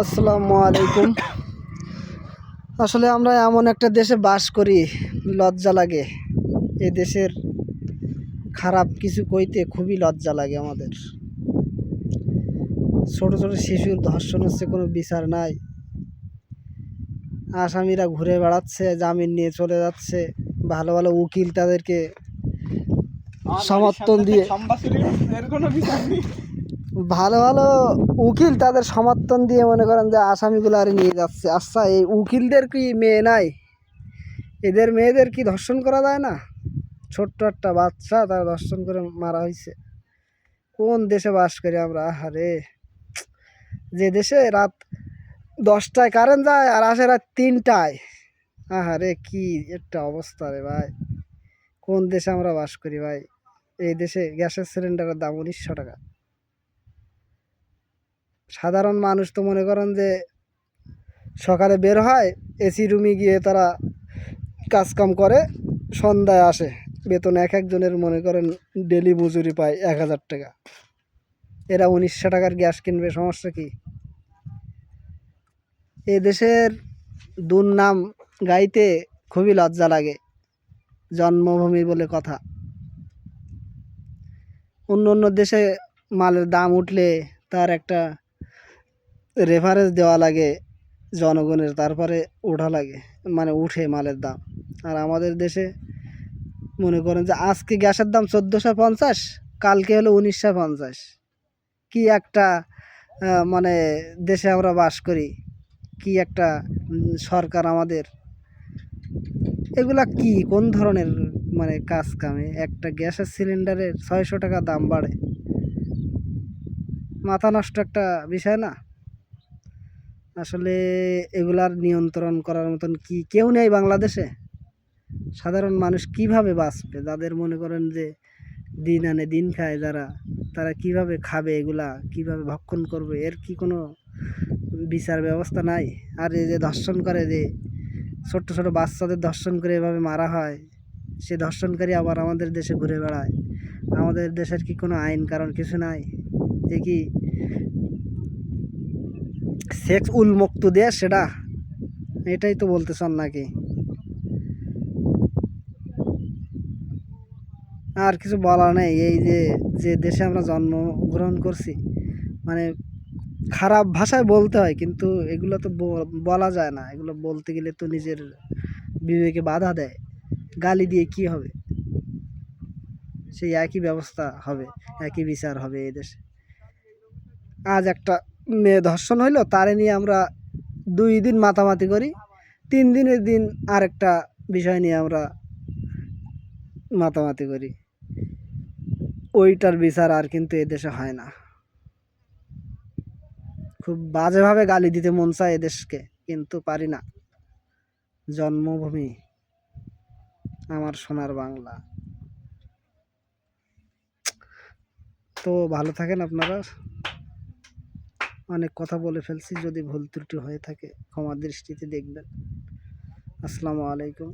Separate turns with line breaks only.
আসসালামু আলাইকুম। আসলে আমরা এমন একটা দেশে বাস করি, লজ্জা লাগে। এ দেশের খারাপ কিছু কইতে খুবই লজ্জা লাগে আমাদের। ছোট ছোট শিশুর ধর্ষণ হচ্ছে, কোনো বিচার নাই। আসামিরা ঘুরে বেড়াচ্ছে, জামিন নিয়ে চলে যাচ্ছে। ভালো ভালো উকিল তাদেরকে সমর্থন দিয়ে ভালো ভালো উকিল তাদের সমর্থন দিয়ে মনে করেন যে আসামিগুলো আর নিয়ে যাচ্ছে। আচ্ছা, এই উকিলদের কি মেয়ে নাই? এদের মেয়েদের কি ধর্ষণ করা যায় না? ছোট্ট একটা বাচ্চা তারা ধর্ষণ করে মারা হয়েছে। কোন দেশে বাস করি আমরা? আরে, যে দেশে রাত 10টায় কারেন্ট যায় আর আসে রাত 3টায়। আহারে, কি একটা অবস্থা রে ভাই! কোন দেশে আমরা বাস করি ভাই? এই দেশে গ্যাসের সিলিন্ডারের দাম 1900 টাকা। সাধারণ মানুষ তো মনে করেন যে সকালে বের হয়, এসি রুমে গিয়ে তারা কাজকাম করে, সন্ধ্যায় আসে। বেতন এক একজনের মনে করেন ডেলি মজুরি পায় 1000 টাকা। এরা 1900 টাকার গ্যাস কিনবে, সমস্যা কি? এ দেশের দুর্নাম গাইতে খুবই লজ্জা লাগে। জন্মভূমি বলে কথা। অন্য অন্য দেশে মালের দাম উঠলে তার একটা রেফারেন্স দেওয়া লাগে জনগণের, তারপরে ওঠা লাগে, মানে উঠে মালের দাম। আর আমাদের দেশে মনে করেন যে আজকে গ্যাসের দাম 1450, কালকে হলো 1950। কি একটা মানে দেশে আমরা বাস করি! কি একটা সরকার আমাদের! এগুলা কি কোন ধরনের মানে কাজ কামে? একটা গ্যাসের সিলিন্ডারের 600 টাকা দাম বাড়ে, মাথা নষ্ট একটা বিষয় না? আসলে এগুলার নিয়ন্ত্রণ করার মতন কি কেউ নেই বাংলাদেশে? সাধারণ মানুষ কিভাবে বাঁচবে? যাদের মনে করেন যে দিন আনে দিন খায়, যারা, তারা কিভাবে খাবে? এগুলা কিভাবে ভক্ষণ করবে? এর কি কোনো বিচার ব্যবস্থা নাই? আর এই যে ধর্ষণ করে, যে ছোট্ট ছোট বাচ্চাদের ধর্ষণ করে এভাবে মারা হয়, সে ধর্ষণকারী আবার আমাদের দেশে ঘুরে বেড়ায়। আমাদের দেশের কি কোনো আইন কারণ কিছু নাই? এ কি সেক্স উন্মুক্ত দেশ সেটা? এটাই তো বলতে চান নাকি? আর কিছু বলার নেই। এই যে যে দেশে আমরা জন্মগ্রহণ করছি, মানে খারাপ ভাষায় বলতে হয়, কিন্তু এগুলো তো বলা যায় না। এগুলো বলতে গেলে তো নিজের বিবেকে বাধা দেয়। গালি দিয়ে কি হবে? সেই একই ব্যবস্থা হবে, একই বিচার হবে এই দেশে। আজ একটা মেয়ে ধর্ষণ হইলো, তারে নিয়ে আমরা 2 দিন মাতামাতি করি, 3 দিনের দিন আরেকটা বিষয় নিয়ে আমরা মাতামাতি করি। ওইটার বিচার আর কিন্তু এ দেশে হয় না। খুব বাজেভাবে গালি দিতে মন চায় এদেশকে, কিন্তু পারি না। জন্মভূমি আমার সোনার বাংলা। তো ভালো থাকেন আপনারা। অনেক কথা বলে ফেলছি, যদি ভুল ত্রুটি হয়ে থাকে ক্ষমা দৃষ্টিতে দেখবেন। আসসালামু আলাইকুম।